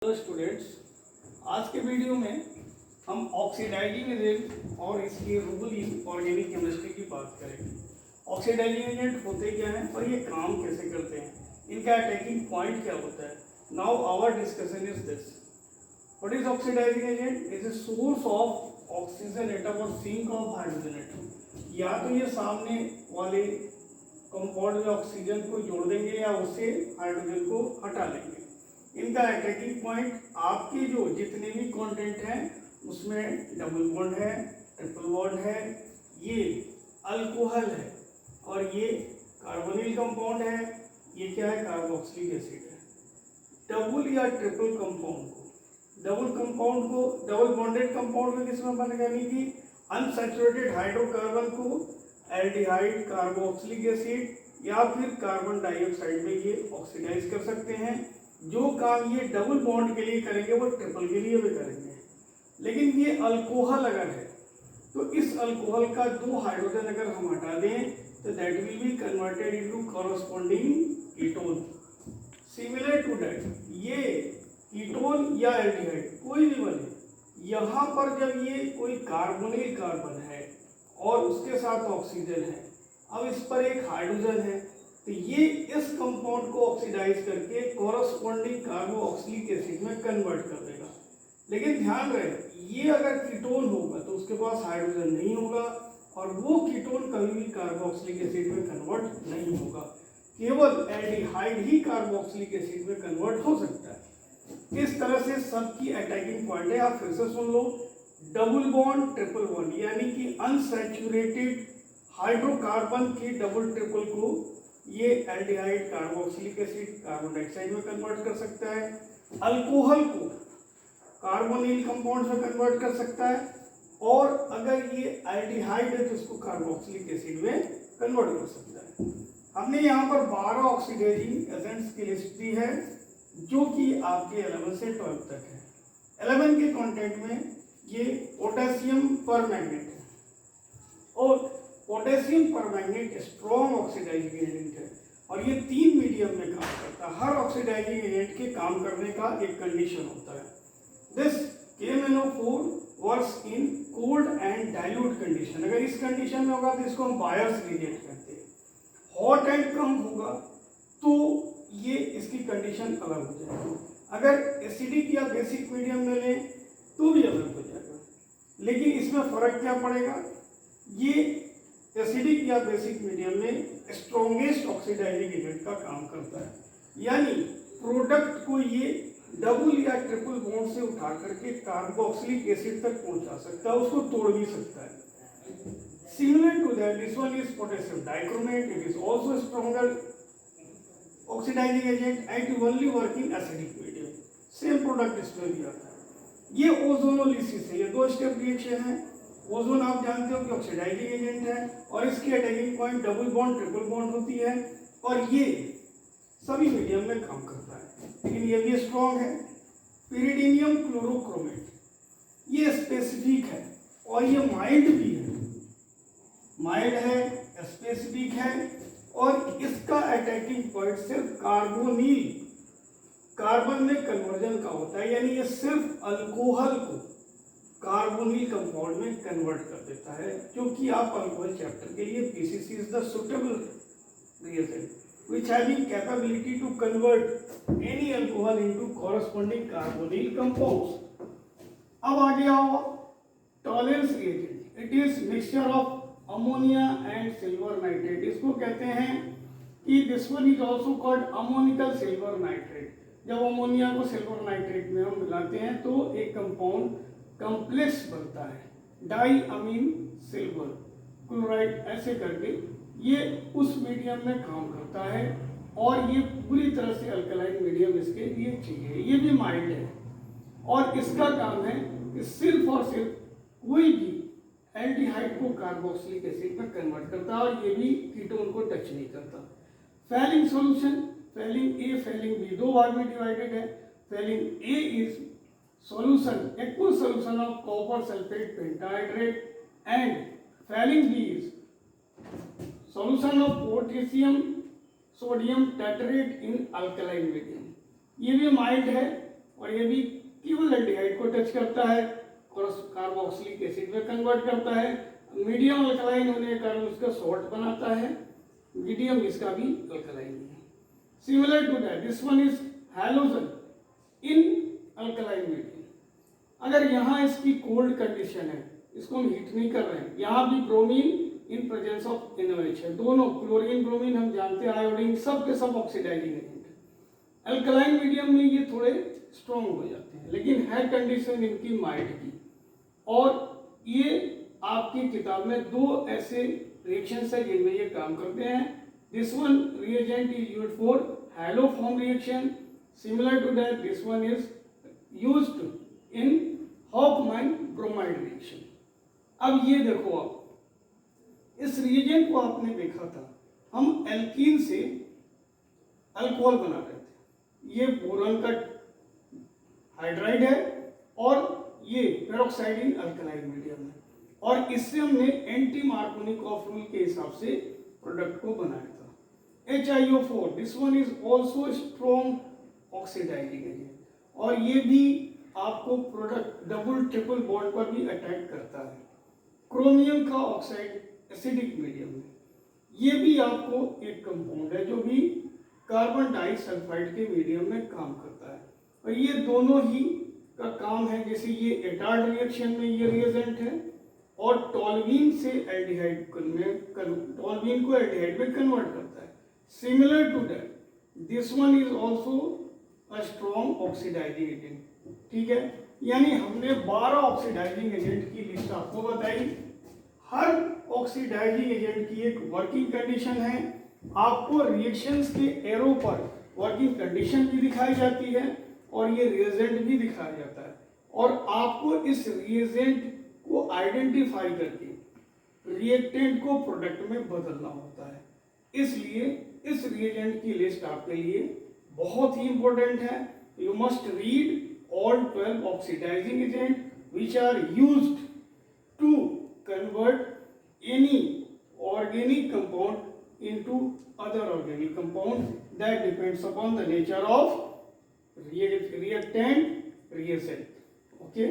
Hello students, आज के video में हम ऑक्सीडाइजिंग एजेंट और इसकी रूल इन ऑर्गेनिक केमिस्ट्री की बात करेंगे। ऑक्सीडाइजिंग एजेंट होते क्या हैं और ये काम कैसे करते हैं, इनका अटैकिंग पॉइंट क्या होता है। Now our discussion is this. What is oxidising agent? Is a source of oxygen atom और सिंक ऑफ हाइड्रोजन एटम। या तो ये सामने वाले कंपाउंड में ऑक्सीजन को जोड़ देंगे या उससे हाइड्रोजन को हटा लेंगे। इनका अटैकिंग पॉइंट आपके जो जितने भी कंटेंट हैं उसमें डबल बॉन्ड है, ट्रिपल बॉन्ड है, ये अल्कोहल है और ये कार्बोनिल कंपाउंड है, ये क्या है, कार्बोक्सिलिक एसिड है। डबल या ट्रिपल कंपाउंड को डबल बॉन्डेड कंपाउंड में किसमें बनेगा, यानी कि अनसैचुरेटेड हाइड्रोकार्बन को एल्डिहाइड कार्बोक्सिलिक एसिड या फिर कार्बन डाइऑक्साइड में ये ऑक्सीडाइज कर सकते हैं। जो काम ये डबल बॉन्ड के लिए करेंगे वो ट्रिपल के लिए भी करेंगे। लेकिन ये अल्कोहल अगर है तो इस अल्कोहल का दो हाइड्रोजन अगर हम हटा दें तो that will be converted into corresponding ketone. Similar to that ये कीटोन या एल्डिहाइड कोई भी बने, यहाँ पर जब ये कोई कार्बोनिल कार्बन है और उसके साथ ऑक्सीजन है, अब इस पर एक हाइड्रोजन है तो ये इस कंपाउंड को ऑक्सीडाइज करके कॉरस्पॉन्डिंग कार्बोक्सिलिक एसिड में कन्वर्ट कर देगा। लेकिन ध्यान रहे, ये अगर कीटोन होगा तो उसके पास हाइड्रोजन नहीं होगा और वो कीटोन कभी भी कार्बोक्सिलिक एसिड में कन्वर्ट नहीं होगा। केवल एल्डिहाइड ही कार्बोक्सिलिक एसिड में कन्वर्ट हो सकता है। इस तरह से सबकी अटैकिंग पॉइंट है। आप फिर से सुन लो, डबल बॉन्ड ट्रिपल बॉन्ड, यानी कि अनसैचुरेटेड हाइड्रोकार्बन की डबल ट्रिपल को ये aldehyde carboxylic acid carbon dioxide में कन्वर्ट कर सकता है। अल्कोहल को कार्बोनिल कंपाउंड में कन्वर्ट कर सकता है और अगर ये एल्डिहाइड है तो इसको कार्बोक्सिलिक एसिड में कन्वर्ट कर सकता है। हमने यहाँ पर 12 ऑक्सीडाइजिंग एजेंट्स की लिस्ट दी है जो कि आपके 11 से 12 तक है। 11 के कंटेंट में ये पोटेशियम परमैंगनेट है और potassium permanganate strong oxidising agent है और ये 3 मीडियम में काम करता है। हर ऑक्सीडाइजिंग एजेंट के काम करने का एक कंडीशन होता है। This KMnO4 works in cold and dilute condition. अगर इस कंडीशन में होगा तो इसको हम बायर्स रिएजेंट कहते हैं। हॉट एंड कम होगा तो ये इसकी कंडीशन अलग हो जाएगी। अगर एसिडिक या बेसिक मीडियम में लें तो भी अलग हो जाएगा। लेकिन इसमें फर्क क्या पड़ेगा, ये एसिडिक या बेसिक मीडियम में स्ट्रॉन्गेस्ट ऑक्सीडाइजिंग एजेंट का काम करता है, यानी प्रोडक्ट को ये डबल या ट्रिपल बॉन्ड से उठा करके कार्बोक्सिलिक एसिड तक पहुंचा सकता है, उसको तोड़ भी सकता है। Similar to that this one is potassium dichromate. It is also stronger oxidising agent and it only work in acidic medium. Same product इसमें भी आता है। ये ओजोनोलिसिस है, ये 2 स्टेप रिएक्शन है। ओजोन आप जानते हो कि ऑक्सीडाइजिंग एजेंट है और इसकी attacking point double bond triple bond होती है और ये सभी मीडियम में काम करता है, लेकिन ये भी स्ट्रॉन्ग है। पिरिडीनियम क्लोरोक्रोमेट, ये स्पेसिफिक है और ये माइल्ड भी है, माइल्ड है, स्पेसिफिक है और इसका अटैकिंग पॉइंट सिर्फ कार्बन में कन्वर्जन का होता है, यानी ये सिर्फ अल्कोहल को कार्बोनिल कंपाउंड में कन्वर्ट कर देता है। क्योंकि आप अल्कोहल चैप्टर के लिए PCC is the suitable reagent which having capability to convert any alcohol into corresponding carbonyl compounds. अब आगे आओ, Tollens reagent. It is mixture of ammonia and silver nitrate. इसको कहते हैं कि this one is also called ammoniacal silver nitrate. जब ammonia को silver nitrate में हम मिलाते हैं तो एक कंपाउंड कॉम्प्लेक्स बनता है, डाई अमीन सिल्वर क्लोराइड, ऐसे करके ये उस मीडियम में काम करता है और ये पूरी तरह से अल्कलाइन मीडियम इसके लिए चाहिए। ये भी माइल्ड है और इसका काम है कि सिर्फ और सिर्फ कोई भी एल्डिहाइड को कार्बोक्सिलिक एसिड में कन्वर्ट करता है और ये भी कीटोन को टच नहीं करता। Fehling solution, Fehling A Fehling B, 2 भाग में डिवाइडेड है। Fehling A is solution, aqueous solution of copper sulfate pentahydrate and failing B is solution of potassium sodium tetrate in alkaline medium। ये भी mild है और ये भी केवल एल्डिहाइड को टच करता है, कार्बोक्सिलिक एसिड में कन्वर्ट करता है। मीडियम अल्कलाइन होने के कारण उसका सॉल्ट बनाता है, मीडियम इसका भी अल्कलाइन है। Similar to that this one is halogen in alkaline medium. अगर यहाँ इसकी कोल्ड कंडीशन है, इसको हम हीट नहीं कर रहे हैं, यहाँ भी bromine in presence of NaOH है, दोनों क्लोरीन ब्रोमीन हम जानते हैं, आयोडीन सब के सब ऑक्सीडाइजिंग एजेंट है। अल्कलाइन मीडियम में ये थोड़े स्ट्रॉन्ग हो जाते हैं, लेकिन है कंडीशन इनकी माइल्ड की। और ये आपकी किताब में दो ऐसे रिएक्शंस है जिनमें ये काम करते हैं। This one reagent is used for haloform reaction, similar to that this one is used in Hofmann bromide reaction. अब ये देखो, आप इस रिएजेंट को आपने देखा था, हम एल्कीन से अल्कोहल बना रहे थे। ये बोरॉन का हाइड्राइड है और ये पेरोक्साइड इन अल्कलाइन मीडियम है, और इससे हमने एंटी मार्कोनिकॉफ रूल के हिसाब से प्रोडक्ट को बनाया था। HiO4 this one is also strong oxidising agent, और ये भी आपको प्रोडक्ट डबल ट्रिपल बॉन्ड पर भी अटैक करता है। क्रोमियम का ऑक्साइड एसिडिक मीडियम में, ये भी आपको एक कंपाउंड है जो भी कार्बन डाइसल्फाइड के मीडियम में काम करता है, और ये दोनों ही का काम है। जैसे ये एटार्ड रिएक्शन में ये रिएजेंट है, और टॉल्यूइन से एल्डिहाइड टॉल्यूइन को एल्डिहाइड में कन्वर्ट करता है। Similar to that this one is also a strong oxidising agent. ठीक है, यानी हमने 12 ऑक्सीडाइजिंग एजेंट की लिस्ट आपको बताई। हर ऑक्सीडाइजिंग एजेंट की एक वर्किंग कंडीशन है, आपको रिएक्शंस के एरो पर वर्किंग कंडीशन भी दिखाई जाती है और ये रिएजेंट भी दिखाया जाता है, और आपको इस रिएजेंट को आइडेंटिफाई करके रिएक्टेंट को प्रोडक्ट में बदलना होता है। इसलिए इस रिएजेंट की लिस्ट आपके लिए बहुत ही इंपॉर्टेंट है। You must read all 12 oxidizing agents which are used to convert any organic compound into other organic compound that depends upon the nature of reactant reagent. Okay.